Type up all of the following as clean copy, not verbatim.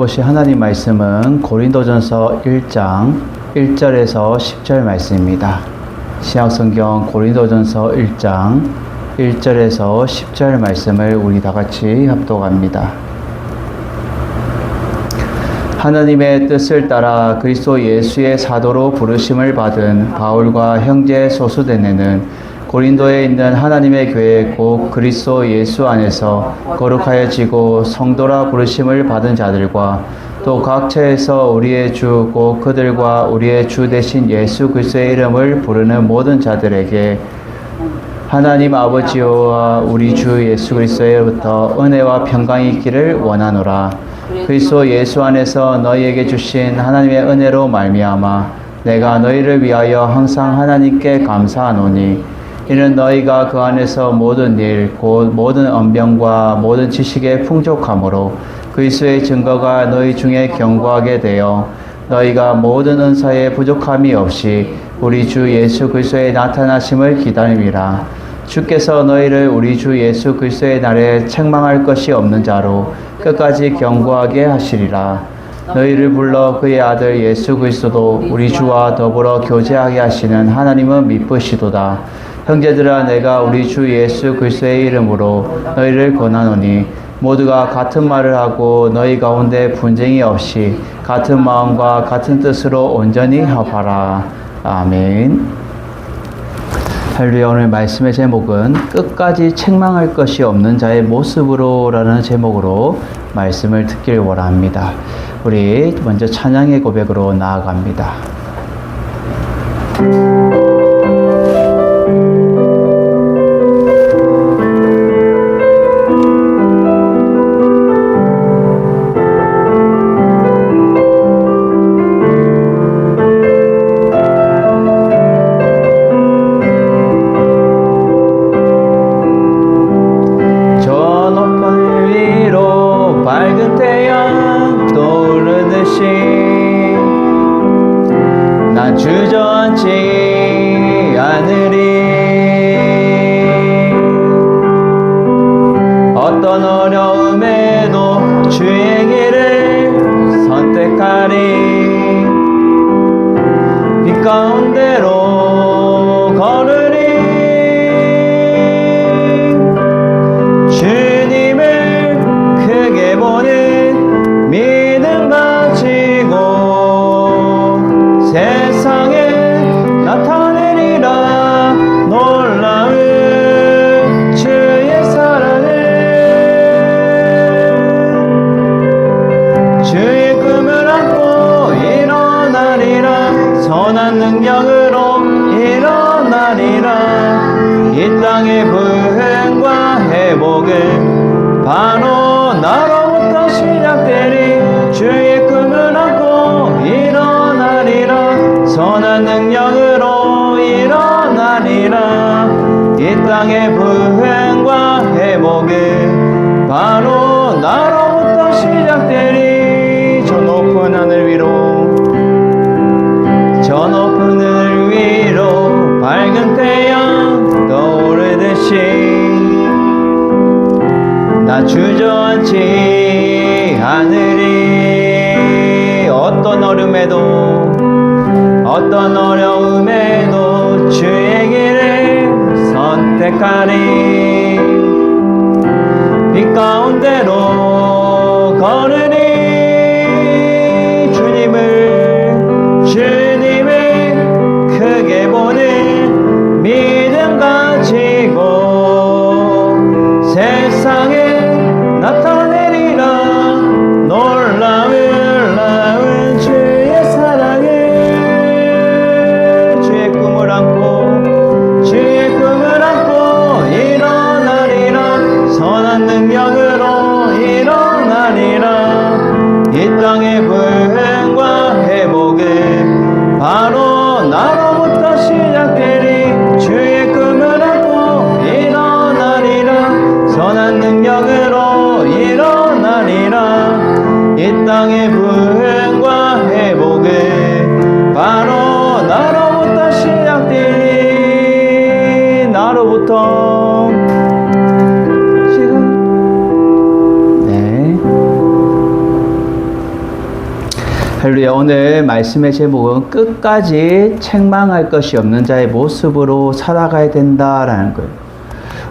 보실 하나님 말씀은 고린도전서 1장 1절에서 10절 말씀입니다. 신약성경 고린도전서 1장 1절에서 10절 말씀을 우리 다 같이 합독합니다. 하나님의 뜻을 따라 그리스도 예수의 사도로 부르심을 받은 바울과 형제 소수대네는 고린도에 있는 하나님의 교회 곧 그리스도 예수 안에서 거룩하여지고 성도라 부르심을 받은 자들과 또 각처에서 우리의 주 곧 그들과 우리의 주 되신 예수 그리스도의 이름을 부르는 모든 자들에게 하나님 아버지와 우리 주 예수 그리스도로부터 은혜와 평강이 있기를 원하노라. 그리스도 예수 안에서 너희에게 주신 하나님의 은혜로 말미암아 내가 너희를 위하여 항상 하나님께 감사하노니 이는 너희가 그 안에서 모든 일 곧 모든 언변과 모든 지식에 풍족함으로 그리스도의 증거가 너희 중에 견고하게 되어 너희가 모든 은사에 부족함이 없이 우리 주 예수 그리스도의 나타나심을 기다림이라. 주께서 너희를 우리 주 예수 그리스도의 날에 책망할 것이 없는 자로 끝까지 견고하게 하시리라. 너희를 불러 그의 아들 예수 그리스도도 우리 주와 더불어 교제하게 하시는 하나님은 미쁘시도다. 형제들아, 내가 우리 주 예수 그리스도의 이름으로 너희를 권하노니 모두가 같은 말을 하고 너희 가운데 분쟁이 없이 같은 마음과 같은 뜻으로 온전히 합하라. 아멘. 할렐루야. 오늘 말씀의 제목은 끝까지 책망할 것이 없는 자의 모습으로 라는 제목으로 말씀을 듣길 원합니다. 우리 먼저 찬양의 고백으로 나아갑니다. 주저앉지 않으리. 어떤 어려움에도 주의 길을 선택하리. 빛 가운데로 걸으리. 주님을 크게 보는 믿음 가지고 세상에 나타내리라 놀라운 주의 사랑을. 주의 꿈을 안고 일어나리라. 선한 능력으로 일어나리라. 이 땅의 부흥과 회복은 바로 나로부터 시작되리. 주의 꿈을 안고 일어나리라. 선한 능력으로 일어나리라. 이 땅의 부흥과 회복은 바로 나로부터 시작되리. 저 높은 하늘 위로, 저 높은 하늘 위로 밝은 태양 떠오르듯이 나 주저앉지 않으리. 어떤 어려움에도 주의 길을 선택하리. 빛 가운데로 걸으리. 주님을 크게 보는 믿음 가지고 세상에 나타내리라. 놀라운 주의 사랑을. 주의 꿈을 안고 일어나리라. 선한 능력으로 일어나리라. 이 땅의 부흥과 회복은 바로 나로부터 시작되리. 주의 꿈을 안고 일어나리라. 선한 능력으로 일어나리라. 이 땅의 부흥과 회복은 바로 나로부터 시작되리. 나로부터 지금 할렐루야. 오늘 말씀의 제목은 끝까지 책망할 것이 없는 자의 모습으로 살아가야 된다라는 거예요.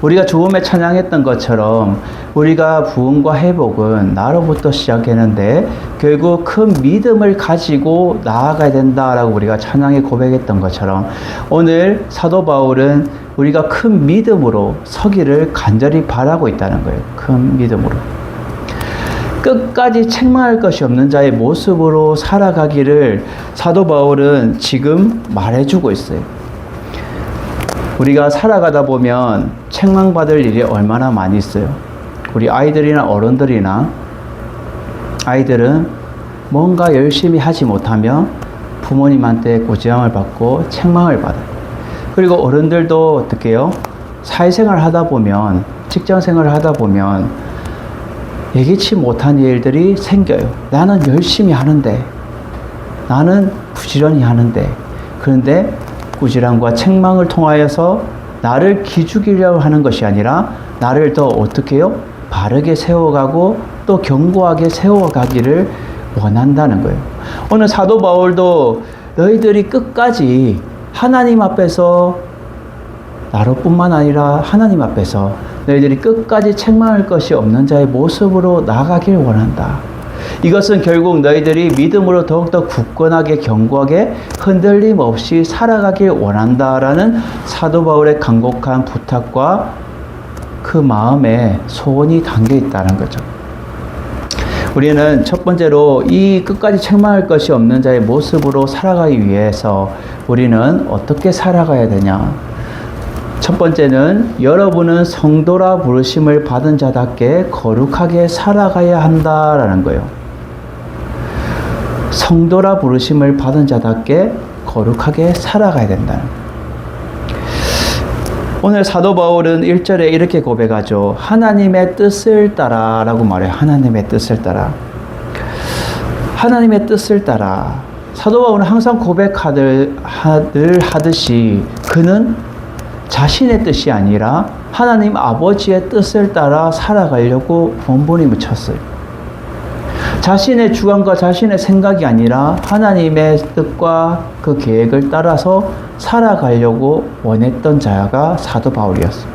우리가 죽음에 찬양했던 것처럼 우리가 부흥과 회복은 나로부터 시작했는데 결국 큰 믿음을 가지고 나아가야 된다라고 우리가 찬양에 고백했던 것처럼 오늘 사도 바울은 우리가 큰 믿음으로 서기를 간절히 바라고 있다는 거예요. 큰 믿음으로. 끝까지 책망할 것이 없는 자의 모습으로 살아가기를 사도 바울은 지금 말해주고 있어요. 우리가 살아가다 보면 책망받을 일이 얼마나 많이 있어요. 우리 아이들이나 어른들이나 아이들은 뭔가 열심히 하지 못하면 부모님한테 고지함을 받고 책망을 받아요. 그리고 어른들도 어떻게 해요? 사회생활을 하다 보면, 직장생활을 하다 보면 예기치 못한 일들이 생겨요. 나는 열심히 하는데, 나는 부지런히 하는데, 그런데 꾸지람과 책망을 통하여서 나를 기죽이려고 하는 것이 아니라 나를 더 어떻게 해요? 바르게 세워가고 또 견고하게 세워가기를 원한다는 거예요. 오늘 사도 바울도 너희들이 끝까지 하나님 앞에서 나로뿐만 아니라 하나님 앞에서 너희들이 끝까지 책망할 것이 없는 자의 모습으로 나아가길 원한다. 이것은 결국 너희들이 믿음으로 더욱더 굳건하게 견고하게 흔들림 없이 살아가길 원한다라는 사도 바울의 간곡한 부탁과 그 마음에 소원이 담겨 있다는 거죠. 우리는 첫 번째로 이 끝까지 책망할 것이 없는 자의 모습으로 살아가기 위해서 우리는 어떻게 살아가야 되냐? 첫 번째는 여러분은 성도라 부르심을 받은 자답게 거룩하게 살아가야 한다라는 거예요. 성도라 부르심을 받은 자답게 거룩하게 살아가야 된다는 거예요. 오늘 사도 바울은 1절에 이렇게 고백하죠. 하나님의 뜻을 따라 라고 말해요. 하나님의 뜻을 따라. 하나님의 뜻을 따라. 사도 바울은 항상 고백하듯이 그는 자신의 뜻이 아니라 하나님 아버지의 뜻을 따라 살아가려고 몸부림을 쳤어요. 자신의 주관과 자신의 생각이 아니라 하나님의 뜻과 그 계획을 따라서 살아가려고 원했던 자가 사도 바울이었어요.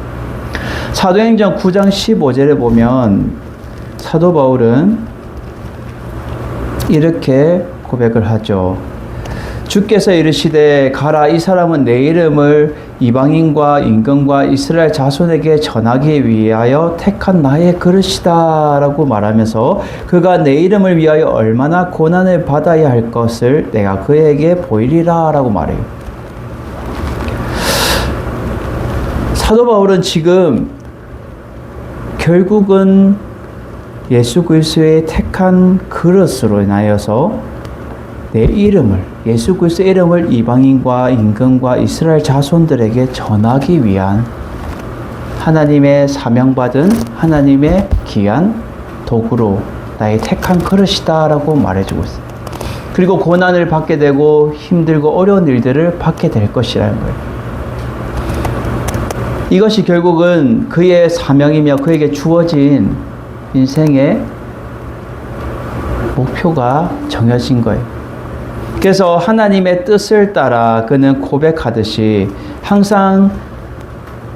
사도행전 9장 15절에 보면 사도 바울은 이렇게 고백을 하죠. 주께서 이르시되 가라, 이 사람은 내 이름을 이방인과 임금과 이스라엘 자손에게 전하기 위하여 택한 나의 그릇이다 라고 말하면서 그가 내 이름을 위하여 얼마나 고난을 받아야 할 것을 내가 그에게 보이리라 라고 말해요. 사도 바울은 지금 결국은 예수 그리스도의 택한 그릇으로 인하여서 내 이름을, 예수 그리스도의 이름을 이방인과 임금과 이스라엘 자손들에게 전하기 위한 하나님의 사명받은 하나님의 귀한 도구로 나의 택한 그릇이다 라고 말해주고 있어요. 그리고 고난을 받게 되고 힘들고 어려운 일들을 받게 될 것이라는 거예요. 이것이 결국은 그의 사명이며 그에게 주어진 인생의 목표가 정해진 거예요. 그래서 하나님의 뜻을 따라 그는 고백하듯이 항상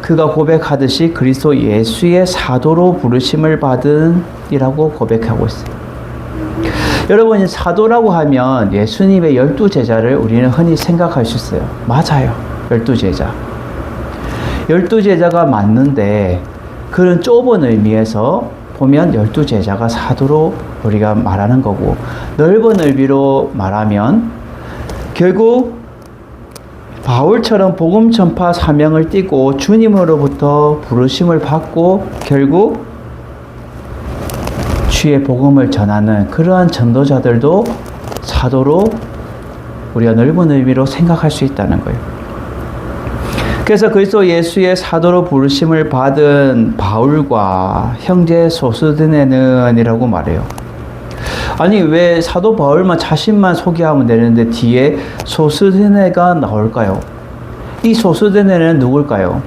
그가 고백하듯이 그리스도 예수의 사도로 부르심을 받은 이라고 고백하고 있어요. 여러분, 사도라고 하면 예수님의 12제자를 우리는 흔히 생각할 수 있어요. 맞아요. 12제자. 12제자가 맞는데 그런 좁은 의미에서 보면 12제자가 사도로 우리가 말하는 거고, 넓은 의미로 말하면 결국 바울처럼 복음 전파 사명을 띠고 주님으로부터 부르심을 받고 결국 주의 복음을 전하는 그러한 전도자들도 사도로 우리가 넓은 의미로 생각할 수 있다는 거예요. 그래서 그리스도 예수의 사도로 부르심을 받은 바울과 형제 소스데네는 이라고 말해요. 아니, 왜 사도 바울만 자신만 소개하면 되는데 뒤에 소스데네가 나올까요? 이 소스데네는 누굴까요?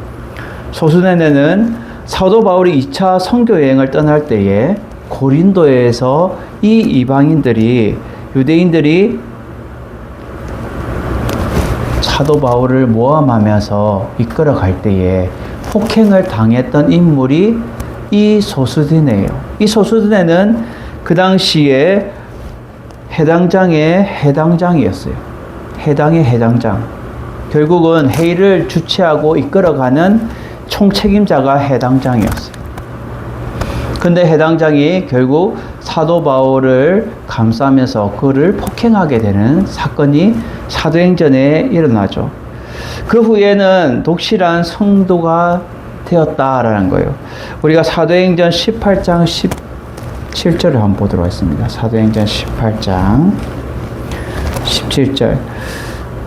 소스데네는 사도 바울이 2차 선교 여행을 떠날 때에 고린도에서 이 이방인들이 유대인들이 사도 바울을 모함하면서 이끌어 갈 때에 폭행을 당했던 인물이 이 소스디네예요. 이 소스디네는 그 당시에 해당장의 해당장이었어요. 해당의 해당장. 결국은 회의를 주최하고 이끌어가는 총책임자가 해당장이었어요. 근데 해당장이 결국 사도 바울을 감싸면서 그를 폭행하게 되는 사건이 사도행전에 일어나죠. 그 후에는 독실한 성도가 되었다라는 거예요. 우리가 사도행전 18장 17절을 한번 보도록 하겠습니다. 사도행전 18장 17절.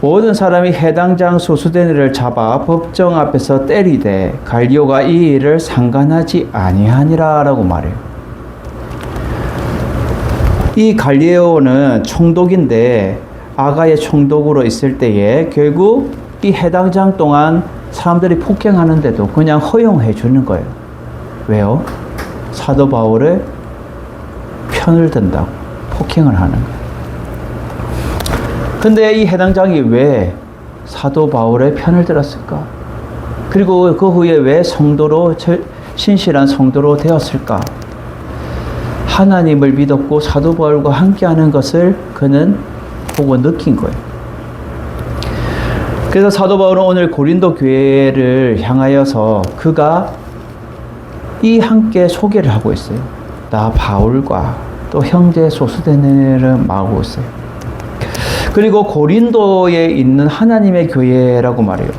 모든 사람이 해당장 소수대를 잡아 법정 앞에서 때리되 갈리오가 이 일을 상관하지 아니하니라 라고 말해요. 이 갈리오는 총독인데 아가의 총독으로 있을 때에 결국 이 해당장 동안 사람들이 폭행하는데도 그냥 허용해 주는 거예요. 왜요? 사도 바울의 편을 든다고 폭행을 하는 거예요. 근데 이 해당장이 왜 사도 바울의 편을 들었을까? 그리고 그 후에 왜 성도로, 신실한 성도로 되었을까? 하나님을 믿었고 사도 바울과 함께하는 것을 그는 보고 느낀 거예요. 그래서 사도 바울은 오늘 고린도 교회를 향하여서 그가 이 함께 소개를 하고 있어요. 나 바울과 또 형제 소스데네를 말하고 있어요. 그리고 고린도에 있는 하나님의 교회라고 말해요.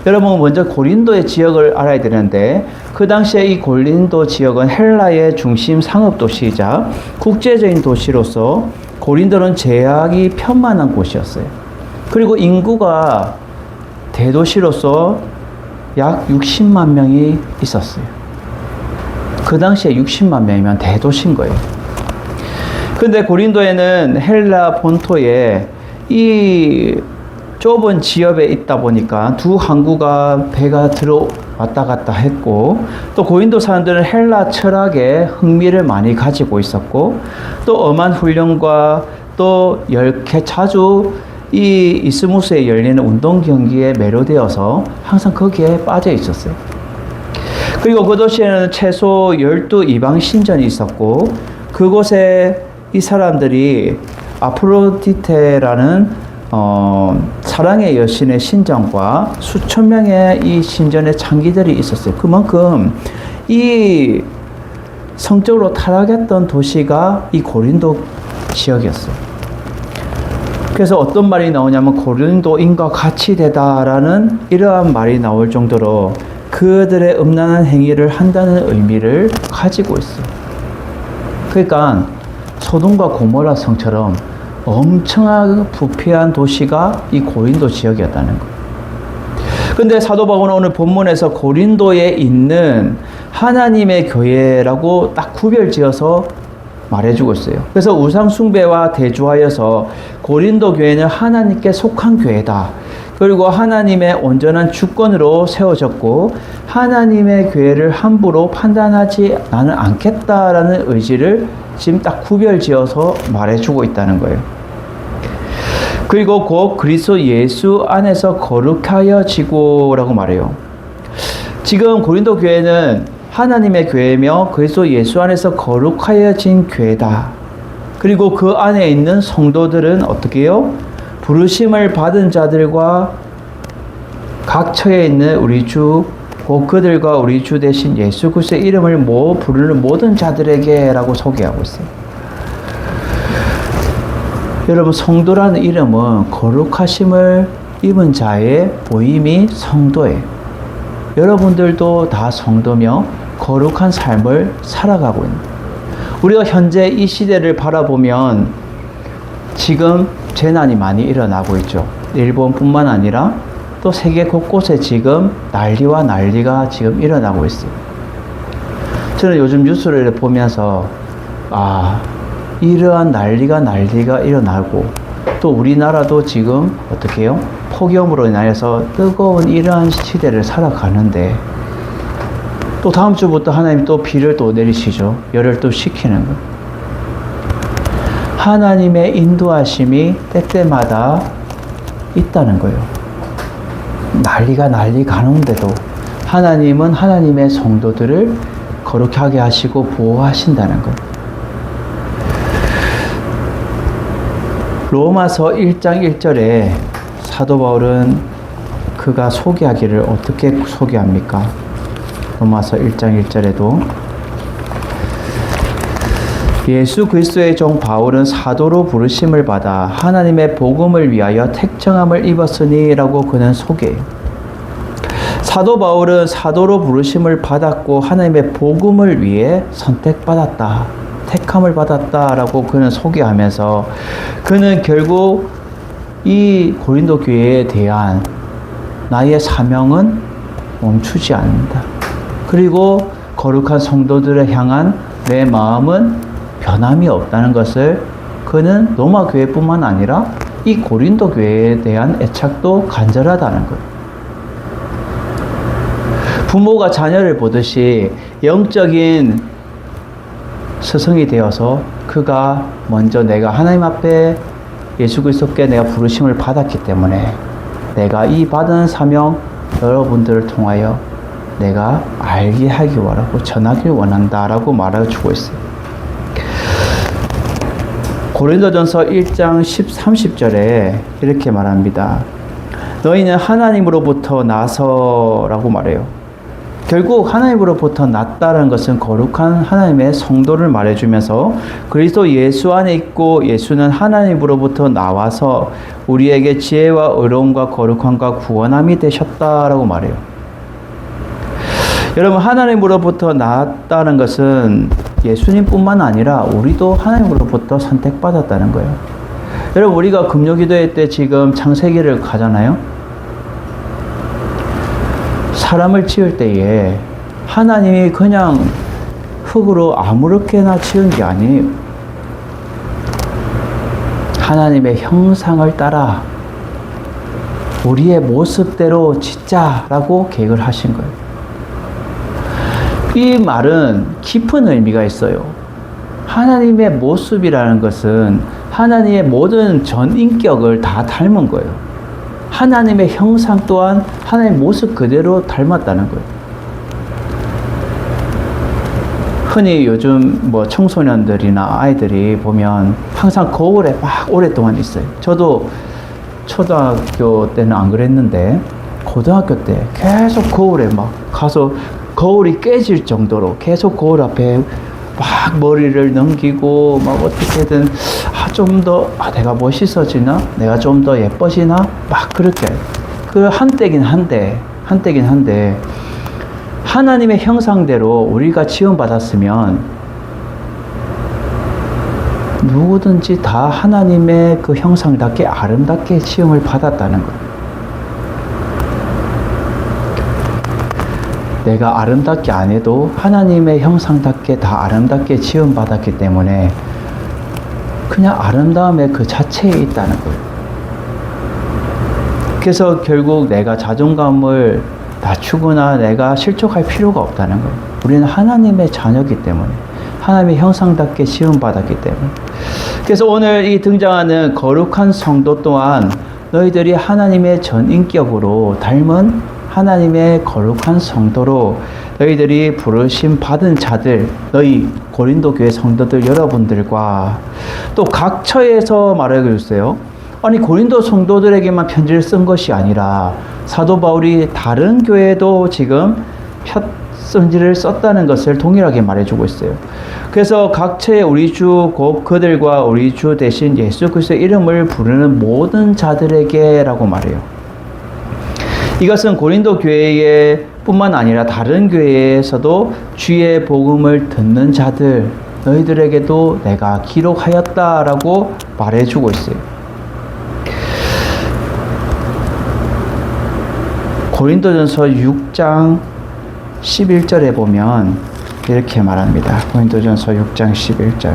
여러분 먼저 고린도의 지역을 알아야 되는데 그 당시에 이 고린도 지역은 헬라의 중심 상업도시이자 국제적인 도시로서 고린도는 제약이 편만한 곳이었어요. 그리고 인구가 대도시로서 약 60만 명이 있었어요. 그 당시에 60만 명이면 대도시인 거예요. 근데 고린도에는 헬라 본토에 이 좁은 지역에 있다 보니까 두 항구가 배가 들어왔다 갔다 했고 또 고린도 사람들은 헬라 철학에 흥미를 많이 가지고 있었고 또 엄한 훈련과 또 자주 이 이스무스에 열리는 운동 경기에 매료되어서 항상 거기에 빠져 있었어요. 그리고 그 도시에는 최소 12 이방 신전이 있었고 그곳에 이 사람들이 아프로디테라는 사랑의 여신의 신전과 수천 명의 이 신전의 창기들이 있었어요. 그만큼 이 성적으로 타락했던 도시가 이 고린도 지역이었어요. 그래서 어떤 말이 나오냐면 고린도인과 같이 되다라는 이러한 말이 나올 정도로 그들의 음란한 행위를 한다는 의미를 가지고 있어요. 그러니까 소돔과 고모라 성처럼 엄청나게 부패한 도시가 이 고린도 지역이었다는 거예요. 근데 사도 바울은 오늘 본문에서 고린도에 있는 하나님의 교회라고 딱 구별지어서 말해주고 있어요. 그래서 우상숭배와 대조하여서 고린도 교회는 하나님께 속한 교회다. 그리고 하나님의 온전한 주권으로 세워졌고 하나님의 교회를 함부로 판단하지 나는 않겠다라는 의지를 지금 딱 구별지어서 말해주고 있다는 거예요. 그리고 곧 그리스도 예수 안에서 거룩하여지고라고 말해요. 지금 고린도 교회는 하나님의 교회며 그리스도 예수 안에서 거룩하여진 교회다. 그리고 그 안에 있는 성도들은 어떻게 해요? 부르심을 받은 자들과 각 처에 있는 우리 주, 곧 그들과 우리 주 대신 예수 그리스도의 이름을 부르는 모든 자들에게 라고 소개하고 있어요. 여러분, 성도라는 이름은 거룩하심을 입은 자의 모임이 성도예요. 여러분들도 다 성도며 거룩한 삶을 살아가고 있는 거예요. 우리가 현재 이 시대를 바라보면 지금 재난이 많이 일어나고 있죠. 일본뿐만 아니라 또 세계 곳곳에 지금 난리가 지금 일어나고 있어요. 저는 요즘 뉴스를 보면서 이러한 난리가 일어나고 또 우리나라도 지금 어떻게 해요? 폭염으로 인하여서 뜨거운 이러한 시대를 살아가는데 또 다음 주부터 하나님 또 비를 또 내리시죠. 열을 또 식히는 거. 하나님의 인도하심이 때때마다 있다는 거예요. 난리 가는데도 하나님은 하나님의 성도들을 거룩하게 하시고 보호하신다는 거예요. 로마서 1장 1절에 사도 바울은 그가 소개하기를 어떻게 소개합니까? 로마서 1장 1절에도 예수 그리스도의 종 바울은 사도로 부르심을 받아 하나님의 복음을 위하여 택정함을 입었으니 라고 그는 소개해요. 사도 바울은 사도로 부르심을 받았고 하나님의 복음을 위해 선택받았다, 택함을 받았다 라고 그는 소개하면서 그는 결국 이 고린도 교회에 대한 나의 사명은 멈추지 않는다. 그리고 거룩한 성도들을 향한 내 마음은 변함이 없다는 것을 그는 로마 교회뿐만 아니라 이 고린도 교회에 대한 애착도 간절하다는 거예요. 부모가 자녀를 보듯이 영적인 스승이 되어서 그가 먼저 내가 하나님 앞에 예수 그리스도께 내가 부르심을 받았기 때문에 내가 이 받은 사명 여러분들을 통하여 내가 알게 하기 원하고 전하길 원한다라고 말해주고 있어요. 고린도전서 1장 30절에 이렇게 말합니다. 너희는 하나님으로부터 나서라고 말해요. 결국 하나님으로부터 났다는 것은 거룩한 하나님의 성도를 말해주면서 그리스도 예수 안에 있고 예수는 하나님으로부터 나와서 우리에게 지혜와 의로움과 거룩함과 구원함이 되셨다라고 말해요. 여러분, 하나님으로부터 나왔다는 것은 예수님뿐만 아니라 우리도 하나님으로부터 선택받았다는 거예요. 여러분, 우리가 금요기도회 때 지금 창세기를 가잖아요. 사람을 지을 때에 하나님이 그냥 흙으로 아무렇게나 지은 게 아니에요. 하나님의 형상을 따라 우리의 모습대로 짓자라고 계획을 하신 거예요. 이 말은 깊은 의미가 있어요. 하나님의 모습이라는 것은 하나님의 모든 전인격을 다 닮은 거예요. 하나님의 형상 또한 하나님의 모습 그대로 닮았다는 거예요. 흔히 요즘 뭐 청소년들이나 아이들이 보면 항상 거울에 막 오랫동안 있어요. 저도 초등학교 때는 안 그랬는데 고등학교 때 계속 거울에 막 가서 거울이 깨질 정도로 계속 거울 앞에 막 머리를 넘기고 막 어떻게든 좀 더 내가 멋있어지나? 내가 좀 더 예뻐지나? 막 그렇게 그 한때긴 한데 하나님의 형상대로 우리가 지원받았으면 누구든지 다 하나님의 그 형상답게 아름답게 지음을 받았다는 거예요. 내가 아름답게 안 해도 하나님의 형상답게 다 아름답게 지음받았기 때문에 그냥 아름다움의 그 자체에 있다는 거예요. 그래서 결국 내가 자존감을 낮추거나 내가 실족할 필요가 없다는 거예요. 우리는 하나님의 자녀이기 때문에 하나님의 형상답게 지음받았기 때문에. 그래서 오늘 이 등장하는 거룩한 성도 또한 너희들이 하나님의 전인격으로 닮은 하나님의 거룩한 성도로 너희들이 부르심 받은 자들, 너희 고린도 교회 성도들 여러분들과 또 각 처에서 말해주세요. 아니 고린도 성도들에게만 편지를 쓴 것이 아니라 사도 바울이 다른 교회에도 지금 편지를 썼다는 것을 동일하게 말해주고 있어요. 그래서 각 처에 우리 주 곧 그들과 우리 주 대신 예수 그리스도의 이름을 부르는 모든 자들에게라고 말해요. 이것은 고린도 교회에 뿐만 아니라 다른 교회에서도 주의 복음을 듣는 자들 너희들에게도 내가 기록하였다라고 말해주고 있어요. 고린도전서 6장 11절에 보면 이렇게 말합니다. 고린도전서 6장 11절.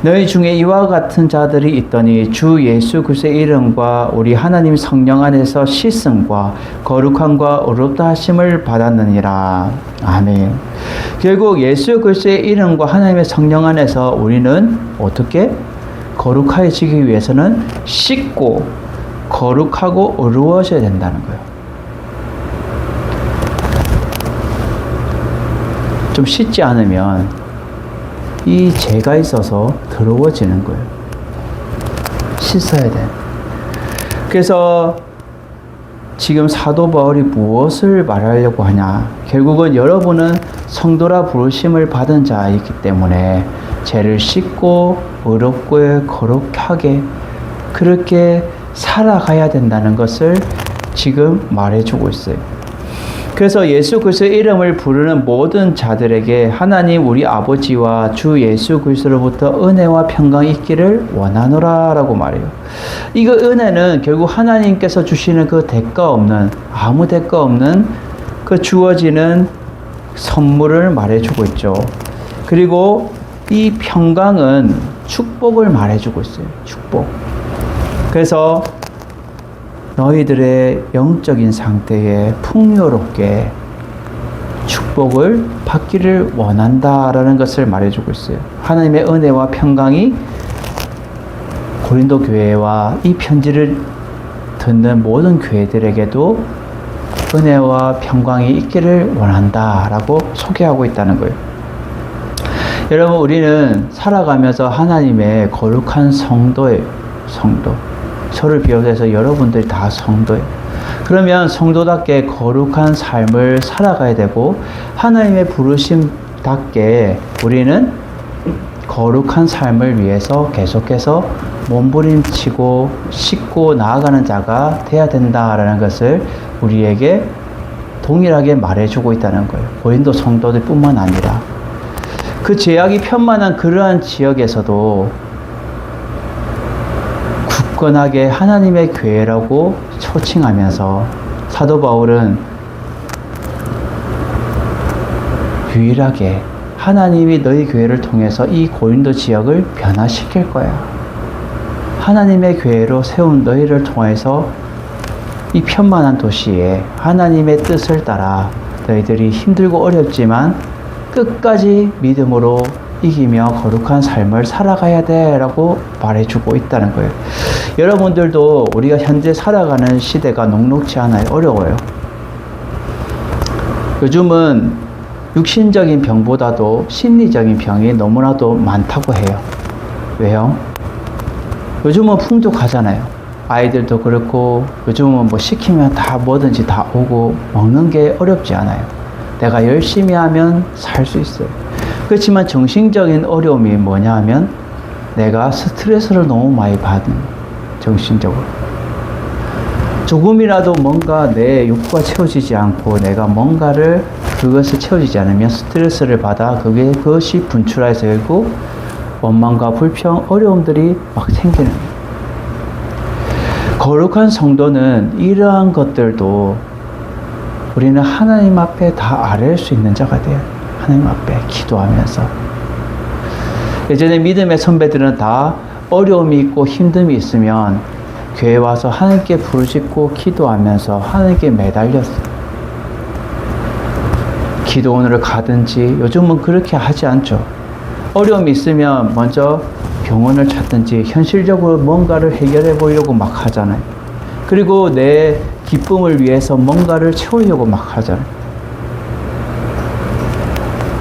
너희 중에 이와 같은 자들이 있더니 주 예수 그리스도의 이름과 우리 하나님 성령 안에서 씻음과 거룩함과 의롭다 하심을 받았느니라. 아멘. 결국 예수 그리스도의 이름과 하나님의 성령 안에서 우리는 어떻게 거룩해지기 위해서는 씻고 거룩하고 어루워져야 된다는 거예요. 좀 씻지 않으면 이 죄가 있어서 더러워지는 거예요. 씻어야 돼. 그래서 지금 사도 바울이 무엇을 말하려고 하냐? 결국은 여러분은 성도라 부르심을 받은 자이기 때문에 죄를 씻고 의롭고 거룩하게 그렇게 살아가야 된다는 것을 지금 말해주고 있어요. 그래서 예수 그리스도의 이름을 부르는 모든 자들에게 하나님 우리 아버지와 주 예수 그리스도로부터 은혜와 평강이 있기를 원하노라 라고 말해요. 이거 은혜는 결국 하나님께서 주시는 그 대가 없는, 아무 대가 없는 그 주어지는 선물을 말해주고 있죠. 그리고 이 평강은 축복을 말해주고 있어요. 축복. 그래서 너희들의 영적인 상태에 풍요롭게 축복을 받기를 원한다라는 것을 말해주고 있어요. 하나님의 은혜와 평강이 고린도 교회와 이 편지를 듣는 모든 교회들에게도 은혜와 평강이 있기를 원한다라고 소개하고 있다는 거예요. 여러분, 우리는 살아가면서 하나님의 거룩한 성도예요. 성도. 저를 비롯해서 여러분들이 다 성도예요. 그러면 성도답게 거룩한 삶을 살아가야 되고 하나님의 부르심답게 우리는 거룩한 삶을 위해서 계속해서 몸부림치고 씻고 나아가는 자가 돼야 된다라는 것을 우리에게 동일하게 말해주고 있다는 거예요. 고린도 성도들 뿐만 아니라 그 죄악이 편만한 그러한 지역에서도 굳건하게 하나님의 교회라고 초칭하면서 사도 바울은 유일하게 하나님이 너희 교회를 통해서 이 고린도 지역을 변화시킬 거야. 하나님의 교회로 세운 너희를 통해서 이 편만한 도시에 하나님의 뜻을 따라 너희들이 힘들고 어렵지만 끝까지 믿음으로 이기며 거룩한 삶을 살아가야 돼 라고 말해주고 있다는 거예요. 여러분들도 우리가 현재 살아가는 시대가 녹록지 않아요. 어려워요. 요즘은 육신적인 병보다도 심리적인 병이 너무나도 많다고 해요. 왜요? 요즘은 풍족하잖아요. 아이들도 그렇고 요즘은 뭐 시키면 다 뭐든지 다 오고 먹는 게 어렵지 않아요. 내가 열심히 하면 살 수 있어요. 그렇지만 정신적인 어려움이 뭐냐 하면 내가 스트레스를 너무 많이 받은 정신적으로 조금이라도 뭔가 내 욕구가 채워지지 않고 내가 뭔가를 그것을 채워지지 않으면 스트레스를 받아 그것이 분출해서 결국 원망과 불평, 어려움들이 막 생기는 거예요. 거룩한 성도는 이러한 것들도 우리는 하나님 앞에 다 아뢰일 수 있는 자가 돼요. 하나님 앞에 기도하면서. 예전에 믿음의 선배들은 다 어려움이 있고 힘듦이 있으면 교회 와서 하나님께 부르짖고 기도하면서 하나님께 매달렸어요. 기도원으로 가든지, 요즘은 그렇게 하지 않죠. 어려움이 있으면 먼저 병원을 찾든지 현실적으로 뭔가를 해결해 보려고 막 하잖아요. 그리고 내 기쁨을 위해서 뭔가를 채우려고 막 하잖아요.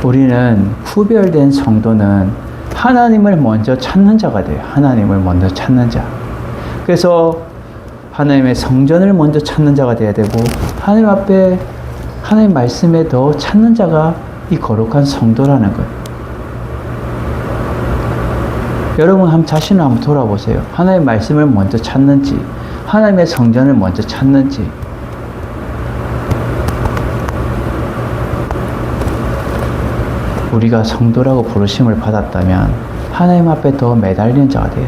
우리는 구별된 성도는 하나님을 먼저 찾는 자가 돼요. 하나님을 먼저 찾는 자. 그래서 하나님의 성전을 먼저 찾는 자가 돼야 되고 하나님 앞에 하나님 말씀에 더 찾는 자가 이 거룩한 성도라는 거예요. 여러분 자신을 한번 돌아보세요. 하나님의 말씀을 먼저 찾는지 하나님의 성전을 먼저 찾는지. 우리가 성도라고 부르심을 받았다면 하나님 앞에 더 매달리는 자가 돼요.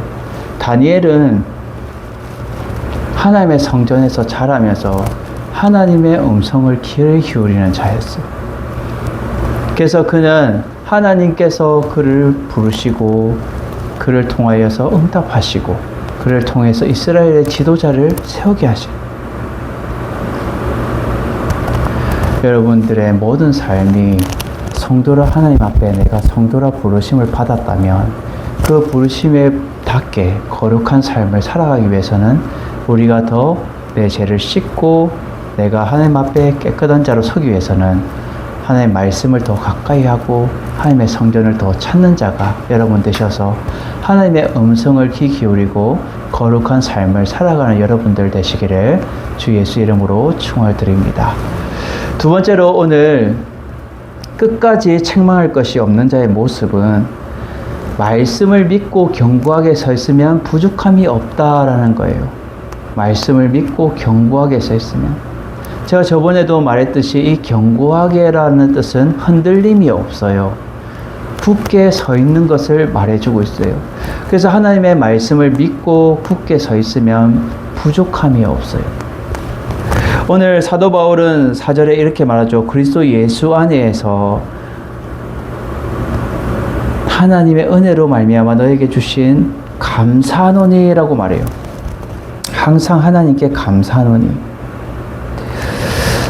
다니엘은 하나님의 성전에서 자라면서 하나님의 음성을 귀를 기울이는 자였어요. 그래서 그는 하나님께서 그를 부르시고 그를 통하여서 응답하시고 그를 통해서 이스라엘의 지도자를 세우게 하시고 여러분들의 모든 삶이 성도라 하나님 앞에 내가 성도라 부르심을 받았다면 그 부르심에 다 죄인답게 거룩한 삶을 살아가기 위해서는 우리가 더 내 죄를 씻고 내가 하나님 앞에 깨끗한 자로 서기 위해서는 하나님의 말씀을 더 가까이 하고 하나님의 성전을 더 찾는 자가 여러분 되셔서 하나님의 음성을 귀 기울이고 거룩한 삶을 살아가는 여러분들 되시기를 주 예수 이름으로 축원을 드립니다. 두 번째로 오늘 끝까지 책망할 것이 없는 자의 모습은 말씀을 믿고 견고하게 서 있으면 부족함이 없다라는 거예요. 말씀을 믿고 견고하게 서 있으면, 제가 저번에도 말했듯이 이 견고하게라는 뜻은 흔들림이 없어요. 굳게 서 있는 것을 말해주고 있어요. 그래서 하나님의 말씀을 믿고 굳게 서 있으면 부족함이 없어요. 오늘 사도 바울은 4절에 이렇게 말하죠. 그리스도 예수 안에서 하나님의 은혜로 말미암아 너에게 주신 감사하노니라고 말해요. 항상 하나님께 감사하노니.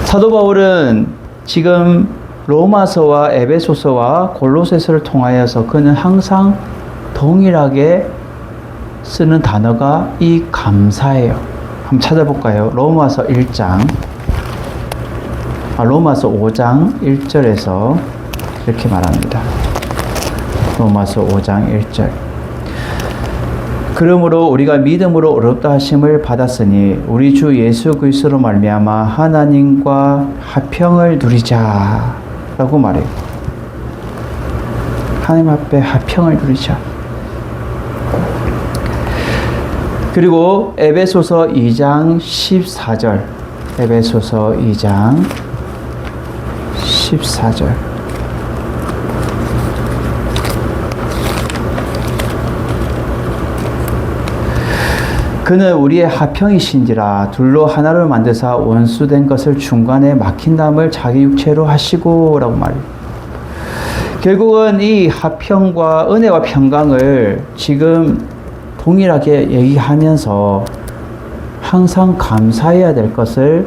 사도 바울은 지금 로마서와 에베소서와 골로새서를 통하여서 그는 항상 동일하게 쓰는 단어가 이 감사예요. 한번 찾아볼까요? 로마서 5장 1절에서 이렇게 말합니다. 로마서 5장 1절. 그러므로 우리가 믿음으로 의롭다 하심을 받았으니 우리 주 예수 그리스도로 말미암아 하나님과 화평을 누리자라고 말해요. 하나님 앞에 화평을 누리자. 그리고 에베소서 2장 14절. 에베소서 2장 14절. 그는 우리의 화평이신지라 둘로 하나를 만드사 원수된 것을 중간에 막힌 담을 자기 육체로 하시고 라고 말해요. 결국은 이 화평과 은혜와 평강을 지금 동일하게 얘기하면서 항상 감사해야 될 것을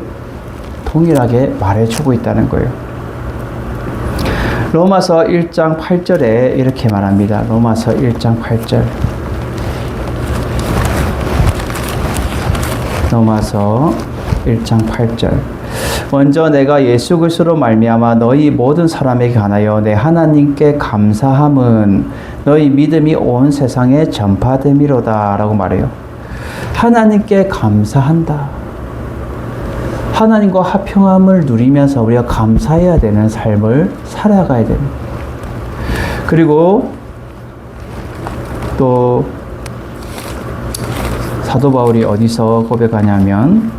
동일하게 말해주고 있다는 거예요. 로마서 1장 8절에 이렇게 말합니다. 로마서 1장 8절. 로마서 1장 8절. 먼저 내가 예수 그리스도로 말미암아 너희 모든 사람에게 관하여 내 하나님께 감사함은 너희 믿음이 온 세상에 전파됨이로다 라고 말해요. 하나님께 감사한다. 하나님과 화평함을 누리면서 우리가 감사해야 되는 삶을 살아가야 됩니다. 그리고 또 사도 바울이 어디서 고백하냐면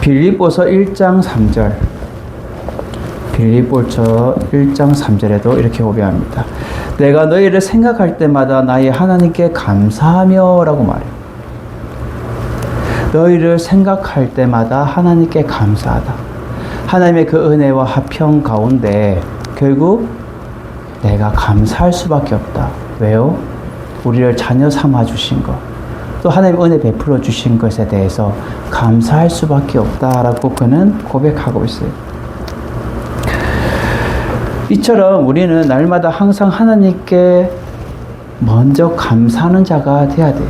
빌립보서 1장 3절. 빌립보서 1장 3절에도 이렇게 고백합니다. 내가 너희를 생각할 때마다 나의 하나님께 감사하며 라고 말해요. 너희를 생각할 때마다 하나님께 감사하다. 하나님의 그 은혜와 화평 가운데 결국 내가 감사할 수밖에 없다. 왜요? 우리를 자녀 삼아 주신 것, 또 하나님 은혜 베풀어 주신 것에 대해서 감사할 수밖에 없다라고 그는 고백하고 있어요. 이처럼 우리는 날마다 항상 하나님께 먼저 감사하는 자가 돼야 돼요.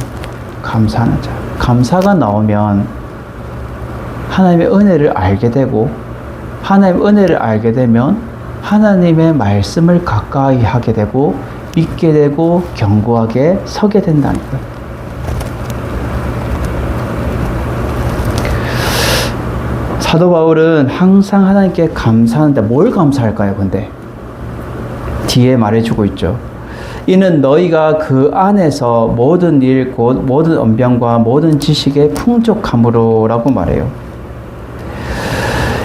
감사하는 자. 감사가 나오면 하나님의 은혜를 알게 되고, 하나님의 은혜를 알게 되면 하나님의 말씀을 가까이 하게 되고 믿게 되고 견고하게 서게 된다는 거예요. 사도 바울은 항상 하나님께 감사하는데 뭘 감사할까요? 근데 뒤에 말해주고 있죠. 이는 너희가 그 안에서 모든 일 곧 모든 언변과 모든 지식의 풍족함으로 라고 말해요.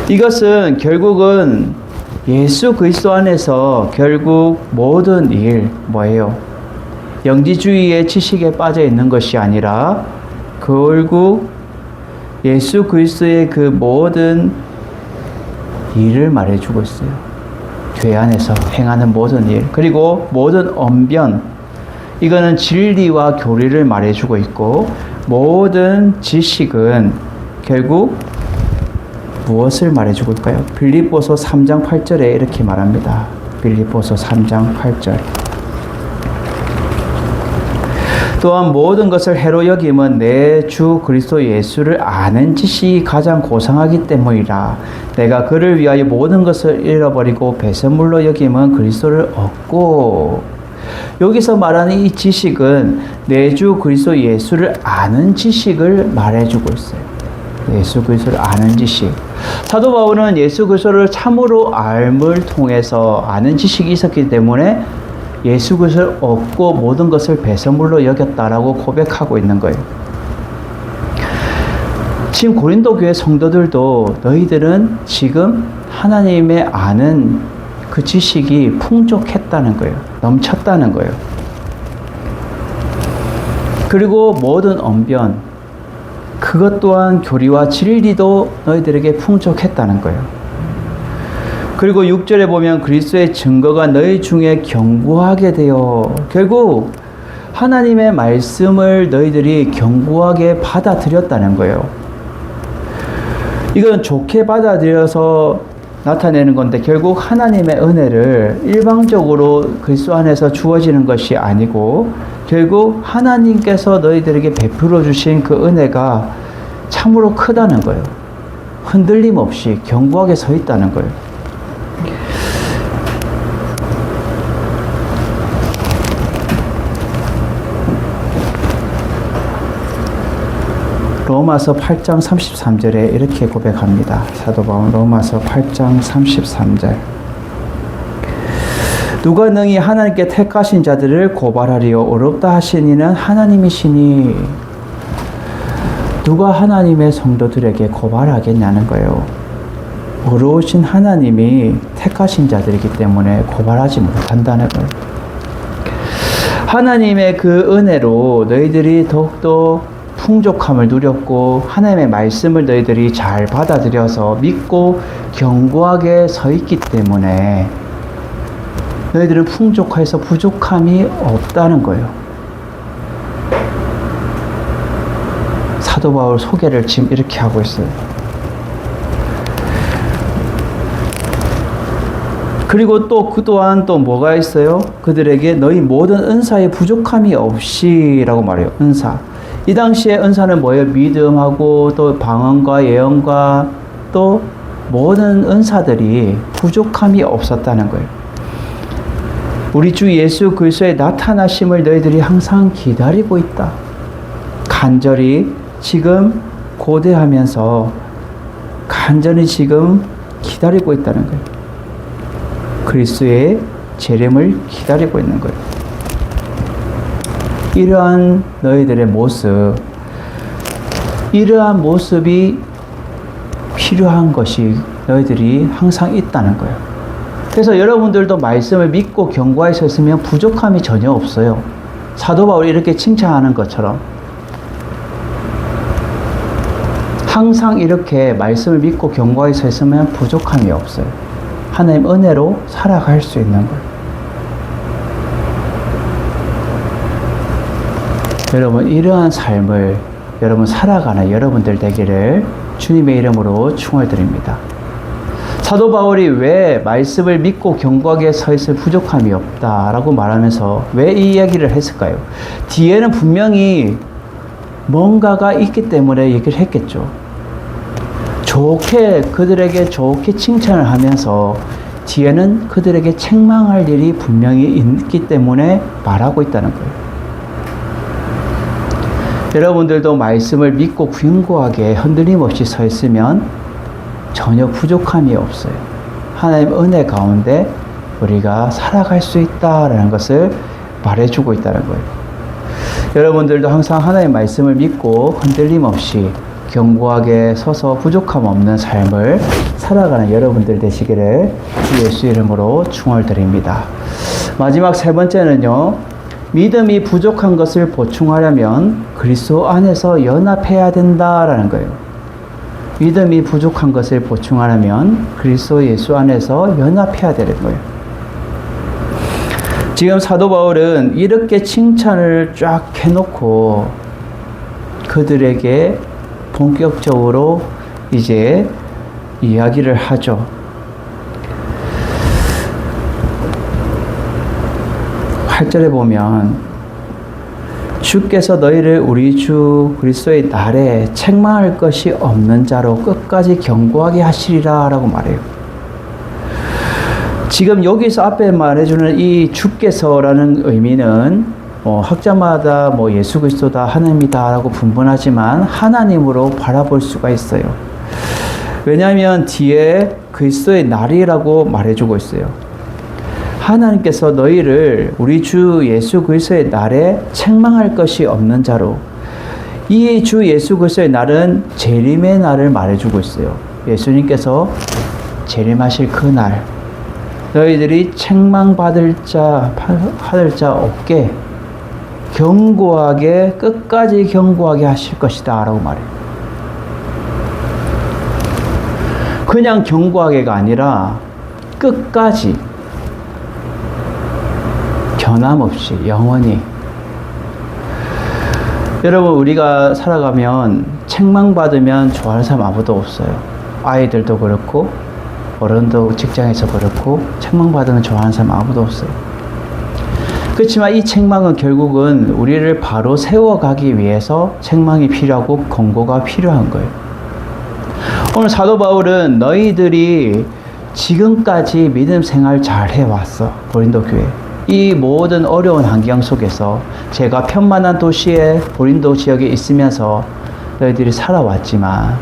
이것은 결국은 예수 그리스도 안에서 결국 모든 일 뭐예요? 영지주의의 지식에 빠져 있는 것이 아니라 결국 예수 그리스도의 그 모든 일을 말해주고 있어요. 교회 안에서 행하는 모든 일, 그리고 모든 언변, 이거는 진리와 교리를 말해주고 있고, 모든 지식은 결국 무엇을 말해주고 있을까요? 빌립보서 3장 8절에 이렇게 말합니다. 빌립보서 3장 8절. 또한 모든 것을 해로 여김은 내 주 그리스도 예수를 아는 지식이 가장 고상하기 때문이라. 내가 그를 위하여 모든 것을 잃어버리고 배설물로 여김은 그리스도를 얻고. 여기서 말하는 이 지식은 내 주 그리스도 예수를 아는 지식을 말해주고 있어요. 예수 그리스도를 아는 지식. 사도 바울은 예수 그리스도를 참으로 알을 통해서 아는 지식이 있었기 때문에 예수 그리스도를 얻고 모든 것을 배설물로 여겼다라고 고백하고 있는 거예요. 지금 고린도 교회 성도들도 너희들은 지금 하나님의 아는 그 지식이 풍족했다는 거예요. 넘쳤다는 거예요. 그리고 모든 언변, 그것 또한 교리와 진리도 너희들에게 풍족했다는 거예요. 그리고 6절에 보면 그리스도의 증거가 너희 중에 견고하게 되어, 결국 하나님의 말씀을 너희들이 견고하게 받아들였다는 거예요. 이건 좋게 받아들여서 나타내는 건데 결국 하나님의 은혜를 일방적으로 그리스도 안에서 주어지는 것이 아니고 결국 하나님께서 너희들에게 베풀어 주신 그 은혜가 참으로 크다는 거예요. 흔들림 없이 견고하게 서 있다는 거예요. 로마서 8장 33절에 이렇게 고백합니다. 사도 바울 로마서 8장 33절. 누가 능히 하나님께 택하신 자들을 고발하리요 어렵다 하신 이는 하나님이시니. 누가 하나님의 성도들에게 고발하겠냐는 거예요. 어려우신 하나님이 택하신 자들이기 때문에 고발하지 못한다는 거예요. 하나님의 그 은혜로 너희들이 더욱더 풍족함을 누렸고 하나님의 말씀을 너희들이 잘 받아들여서 믿고 견고하게 서 있기 때문에 너희들은 풍족해서 부족함이 없다는 거예요. 사도 바울 소개를 지금 이렇게 하고 있어요. 그리고 또 그 또한 또 뭐가 있어요? 그들에게 너희 모든 은사에 부족함이 없이라고 말해요. 은사. 이 당시에 은사는 뭐예요? 믿음하고 또 방언과 예언과 또 모든 은사들이 부족함이 없었다는 거예요. 우리 주 예수 그리스도의 나타나심을 너희들이 항상 기다리고 있다. 간절히 지금 고대하면서 간절히 지금 기다리고 있다는 거예요. 그리스도의 재림을 기다리고 있는 거예요. 이러한 너희들의 모습, 이러한 모습이 필요한 것이 너희들이 항상 있다는 거예요. 그래서 여러분들도 말씀을 믿고 견고하게 섰으면 부족함이 전혀 없어요. 사도 바울이 이렇게 칭찬하는 것처럼 항상 이렇게 말씀을 믿고 견고하게 섰으면 부족함이 없어요. 하나님 은혜로 살아갈 수 있는 거예요. 여러분 이러한 삶을 여러분 살아가는 여러분들 되기를 주님의 이름으로 축원드립니다. 사도 바울이 왜 말씀을 믿고 견고하게 서 있을 부족함이 없다라고 말하면서 왜 이 이야기를 했을까요? 뒤에는 분명히 뭔가가 있기 때문에 얘기를 했겠죠. 그들에게 좋게 칭찬을 하면서 뒤에는 그들에게 책망할 일이 분명히 있기 때문에 말하고 있다는 거예요. 여러분들도 말씀을 믿고 견고하게 흔들림 없이 서 있으면 전혀 부족함이 없어요. 하나님 은혜 가운데 우리가 살아갈 수 있다라는 것을 말해주고 있다는 거예요. 여러분들도 항상 하나님 말씀을 믿고 흔들림 없이 견고하게 서서 부족함 없는 삶을 살아가는 여러분들 되시기를 주 예수 이름으로 축원드립니다. 마지막 세 번째는요. 믿음이 부족한 것을 보충하려면 그리스도 안에서 연합해야 된다라는 거예요. 믿음이 부족한 것을 보충하려면 그리스도 예수 안에서 연합해야 되는 거예요. 지금 사도 바울은 이렇게 칭찬을 쫙 해놓고 그들에게 본격적으로 이제 이야기를 하죠. 8절에 보면 주께서 너희를 우리 주 그리스도의 날에 책망할 것이 없는 자로 끝까지 경고하게 하시리라 라고 말해요. 지금 여기서 앞에 말해주는 이 주께서라는 의미는 학자마다 예수 그리스도다 하나님이다 라고 분분하지만 하나님으로 바라볼 수가 있어요. 왜냐하면 뒤에 그리스도의 날이라고 말해주고 있어요. 하나님께서 너희를 우리 주 예수 그리스도의 날에 책망할 것이 없는 자로, 이 주 예수 그리스도의 날은 재림의 날을 말해주고 있어요. 예수님께서 재림하실 그 날, 너희들이 책망받을 자 없게 견고하게, 끝까지 견고하게 하실 것이다 라고 말해요. 그냥 견고하게가 아니라 끝까지 변함없이 영원히. 여러분, 우리가 살아가면 책망받으면 좋아하는 사람 아무도 없어요. 아이들도 그렇고 어른도 직장에서 그렇고 책망받으면 좋아하는 사람 아무도 없어요. 그렇지만 이 책망은 결국은 우리를 바로 세워가기 위해서 책망이 필요하고 권고가 필요한 거예요. 오늘 사도 바울은 너희들이 지금까지 믿음 생활 잘 해왔어. 고린도 교회. 이 모든 어려운 환경 속에서 제가 편만한 도시에 고린도 지역에 있으면서 너희들이 살아왔지만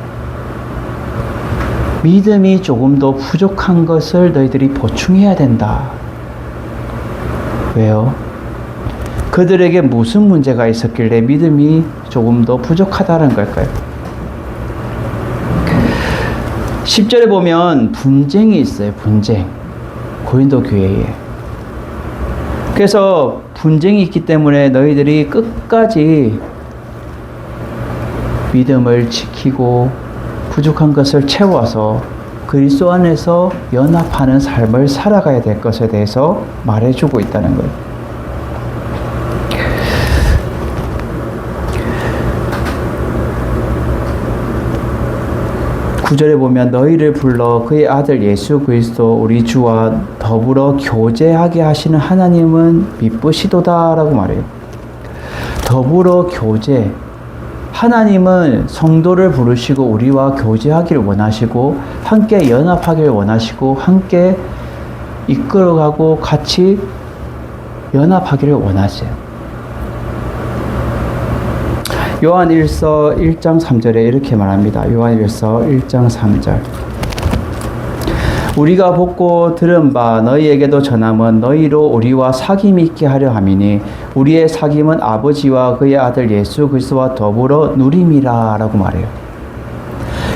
믿음이 조금 더 부족한 것을 너희들이 보충해야 된다. 왜요? 그들에게 무슨 문제가 있었길래 믿음이 조금 더 부족하다는 걸까요? 10절에 보면 분쟁이 있어요. 분쟁. 고린도 교회에. 그래서 분쟁이 있기 때문에 너희들이 끝까지 믿음을 지키고 부족한 것을 채워서 그리스도 안에서 연합하는 삶을 살아가야 될 것에 대해서 말해주고 있다는 거예요. 구절에 보면 너희를 불러 그의 아들 예수 그리스도 우리 주와 더불어 교제하게 하시는 하나님은 미쁘시도다 라고 말해요. 더불어 교제. 하나님은 성도를 부르시고 우리와 교제하기를 원하시고 함께 연합하기를 원하시고 함께 이끌어가고 같이 연합하기를 원하세요. 요한일서 1장 3절에 이렇게 말합니다. 요한일서 1장 3절. 우리가 보고 들은 바 너희에게도 전함은 너희로 우리와 사귐이 있게 하려 함이니 우리의 사귐은 아버지와 그의 아들 예수 그리스도와 더불어 누림이라 라고 말해요.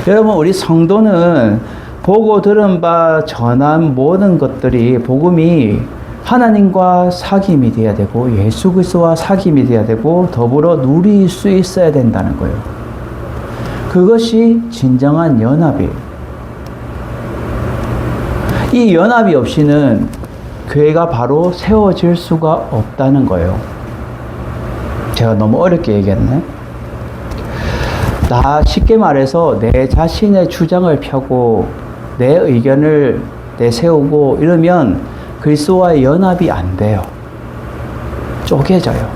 여러분, 우리 성도는 보고 들은 바 전한 모든 것들이 복음이 하나님과 사귐이 되어야 되고 예수 그리스도와 사귐이 되어야 되고 더불어 누릴 수 있어야 된다는 거예요. 그것이 진정한 연합이에요. 이 연합이 없이는 교회가 바로 세워질 수가 없다는 거예요. 제가 너무 어렵게 얘기했네. 나 쉽게 말해서 내 자신의 주장을 펴고 내 의견을 내세우고 이러면 그리스도와의 연합이 안 돼요. 쪼개져요.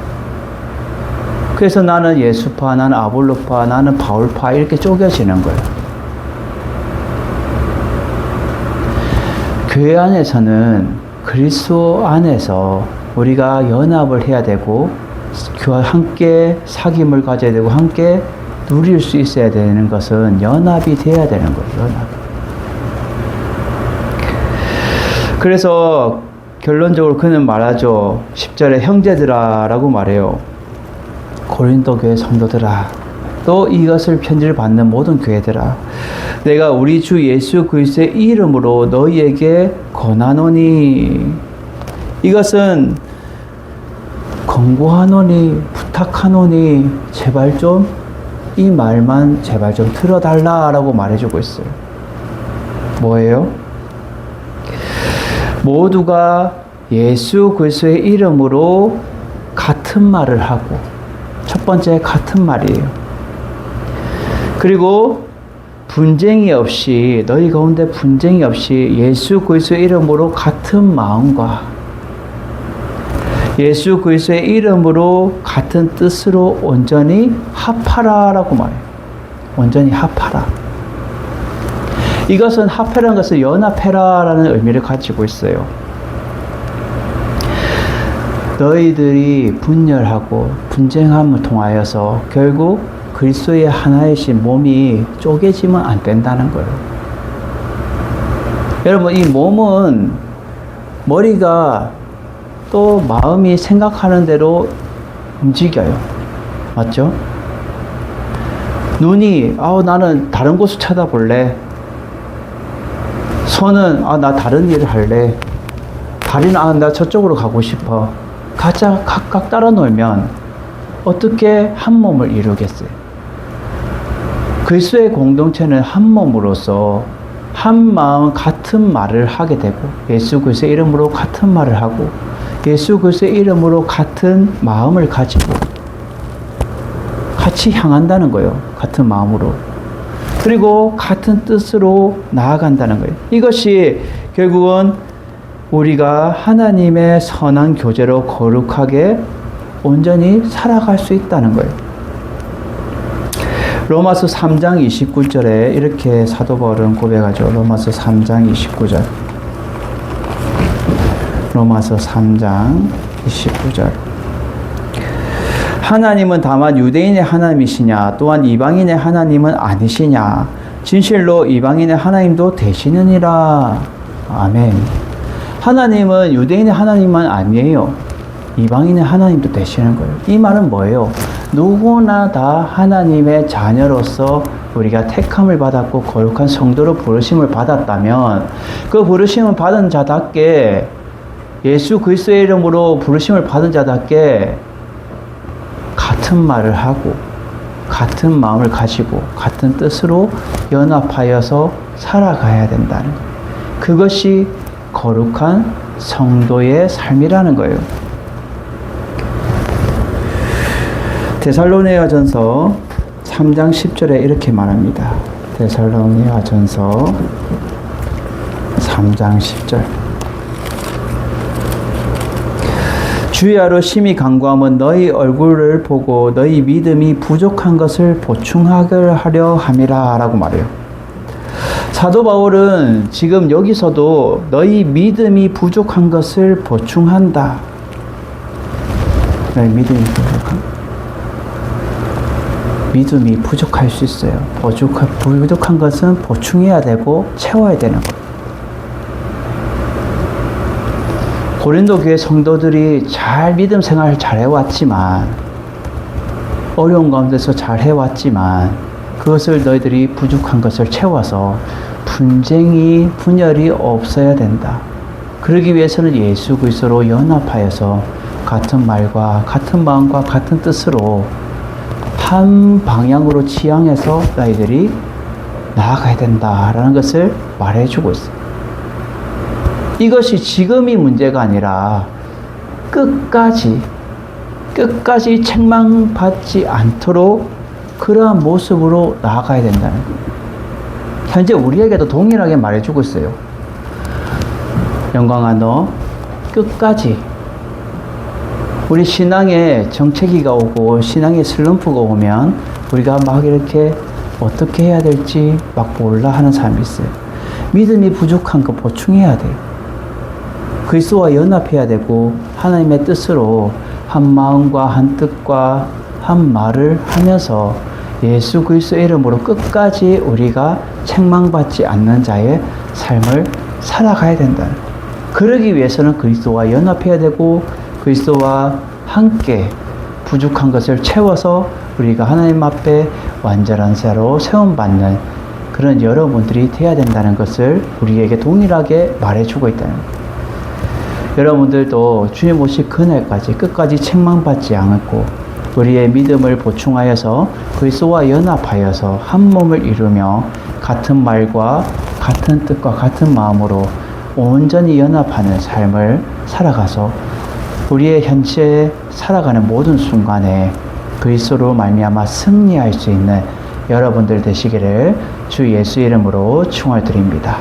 그래서 나는 예수파, 나는 아볼로파, 나는 바울파 이렇게 쪼개지는 거예요. 교회 안에서는 그리스도 안에서 우리가 연합을 해야 되고 함께 사귐을 가져야 되고 함께 누릴 수 있어야 되는 것은 연합이 돼야 되는 거예요. 연합. 그래서 결론적으로 그는 말하죠. 10절에 형제들아 라고 말해요. 고린도 교회 성도들아, 또 이것을 편지를 받는 모든 교회들아, 내가 우리 주 예수 그리스도의 이름으로 너희에게 권하노니. 이것은 권고하노니, 부탁하노니, 제발 좀 이 말만 제발 좀 들어달라라고 말해주고 있어요. 뭐예요? 모두가 예수 그리스도의 이름으로 같은 말을 하고, 첫 번째 같은 말이에요. 그리고 분쟁이 없이 너희 가운데 분쟁이 없이 예수 그리스도의 이름으로 같은 마음과 예수 그리스도의 이름으로 같은 뜻으로 온전히 합하라라고 말해요. 온전히 합하라. 이것은 합해라는 것은 연합해라라는 의미를 가지고 있어요. 너희들이 분열하고 분쟁함을 통하여서 결국 그리스도의 하나이신 몸이 쪼개지면 안 된다는 거예요. 여러분, 이 몸은 머리가 또 마음이 생각하는 대로 움직여요. 맞죠? 눈이 나는 다른 곳을 쳐다볼래. 손은 나 다른 일을 할래. 다리는 나 저쪽으로 가고 싶어. 각각 따라 놀면 어떻게 한 몸을 이루겠어요? 그리스도의 공동체는 한 몸으로서 한 마음 같은 말을 하게 되고 예수 그리스도의 이름으로 같은 말을 하고 예수 그리스도의 이름으로 같은 마음을 가지고 같이 향한다는 거예요. 같은 마음으로. 그리고 같은 뜻으로 나아간다는 거예요. 이것이 결국은 우리가 하나님의 선한 교제로 거룩하게 온전히 살아갈 수 있다는 거예요. 로마서 3장 29절에 이렇게 사도 바울은 고백하죠. 로마서 3장 29절. 로마서 3장 29절. 하나님은 다만 유대인의 하나님이시냐 또한 이방인의 하나님은 아니시냐 진실로 이방인의 하나님도 되시느니라. 아멘. 하나님은 유대인의 하나님만 아니에요. 이방인의 하나님도 되시는 거예요. 이 말은 뭐예요? 누구나 다 하나님의 자녀로서 우리가 택함을 받았고 거룩한 성도로 부르심을 받았다면 그 부르심을 받은 자답게 예수 그리스도의 이름으로 부르심을 받은 자답게 같은 말을 하고 같은 마음을 가지고 같은 뜻으로 연합하여서 살아가야 된다는 거예요. 그것이 거룩한 성도의 삶이라는 거예요. 데살로니가전서 3장 10절에 이렇게 말합니다. 데살로니가전서 3장 10절. 주야로 심히 간구함은 너희 얼굴을 보고 너희 믿음이 부족한 것을 보충하려 함이라 라고 말해요. 사도 바울은 지금 여기서도 너희 믿음이 부족한 것을 보충한다. 너희 믿음이 믿음이 부족할 수 있어요. 부족한 것은 보충해야 되고 채워야 되는 거예요. 고린도 교회 성도들이 잘 믿음 생활을 잘 해왔지만 어려운 가운데서 잘 해왔지만 그것을 너희들이 부족한 것을 채워서 분열이 없어야 된다. 그러기 위해서는 예수 그리스도로 연합하여서 같은 말과 같은 마음과 같은 뜻으로 한 방향으로 지향해서 너희들이 나아가야 된다라는 것을 말해주고 있어요. 이것이 지금이 문제가 아니라 끝까지 책망받지 않도록 그러한 모습으로 나아가야 된다는 거예요. 현재 우리에게도 동일하게 말해주고 있어요. 영광아, 너 끝까지 우리 신앙에 정체기가 오고 신앙의 슬럼프가 오면 우리가 막 이렇게 어떻게 해야 될지 막 몰라 하는 사람이 있어요. 믿음이 부족한 거 보충해야 돼요. 그리스도와 연합해야 되고 하나님의 뜻으로 한 마음과 한 뜻과 한 말을 하면서 예수 그리스도의 이름으로 끝까지 우리가 책망받지 않는 자의 삶을 살아가야 된다. 그러기 위해서는 그리스도와 연합해야 되고 그리스도와 함께 부족한 것을 채워서 우리가 하나님 앞에 완전한 자로 세움받는 그런 여러분들이 되어야 된다는 것을 우리에게 동일하게 말해주고 있다는 거예요. 여러분들도 주님 오실 그날까지 끝까지 책망받지 않고 우리의 믿음을 보충하여서 그리스도와 연합하여서 한 몸을 이루며 같은 말과 같은 뜻과 같은 마음으로 온전히 연합하는 삶을 살아가서 우리의 현재 살아가는 모든 순간에 그리스도로 말미암아 승리할 수 있는 여러분들 되시기를 주 예수 이름으로 축원드립니다.